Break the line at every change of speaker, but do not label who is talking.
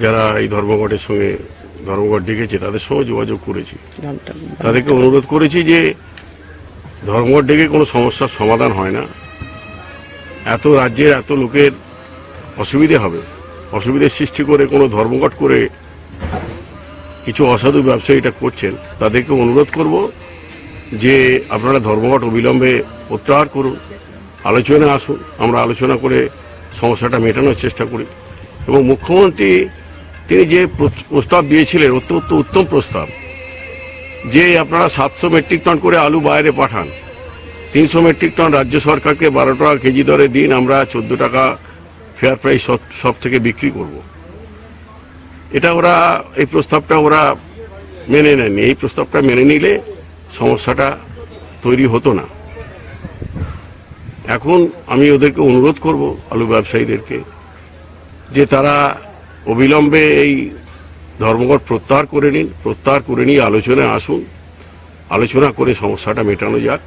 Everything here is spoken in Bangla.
যারা এই ধর্মঘটের সঙ্গে ধর্মঘট ডেকেছে তাদের সঙ্গে যোগাযোগ করেছি, তাদেরকে অনুরোধ করেছি যে ধর্মঘট ডেকে কোনো সমস্যার সমাধান হয় না। এত রাজ্যের এত লোকের অসুবিধে হবে, অসুবিধার সৃষ্টি করে কোনো ধর্মঘট করে কিছু অসাধু ব্যবসায়ী এটা করছেন। তাদেরকে অনুরোধ করব যে আপনারা ধর্মঘট অবিলম্বে প্রত্যাহার করুন, আলোচনা আসুন, আমরা আলোচনা করে সমস্যাটা মেটানোর চেষ্টা করি। এবং মুখ্যমন্ত্রী তিনি যে প্রস্তাব দিয়েছিলেন অত্যন্ত উত্তম প্রস্তাব, যে আপনারা 700 মেট্রিক টন করে আলু বাইরে পাঠান, 300 মেট্রিক টন রাজ্য সরকারকে 12 টাকা কেজি দরে দিন, আমরা 14 টাকা ফেয়ার প্রাইস সব থেকে বিক্রি করব। এটা ওরা এই প্রস্তাবটা ওরা মেনে নেননি। এই প্রস্তাবটা মেনে নিলে সমস্যাটা তৈরি হতো না। এখন আমি ওদেরকে অনুরোধ করব, আলু ব্যবসায়ীদেরকে, যে তারা অবিলম্বে এই ধর্মঘট প্রত্যাহার করে নিন, প্রত্যাহার করে নিয়ে আলোচনায় আসুন, আলোচনা করে সমস্যাটা মেটানো যাক।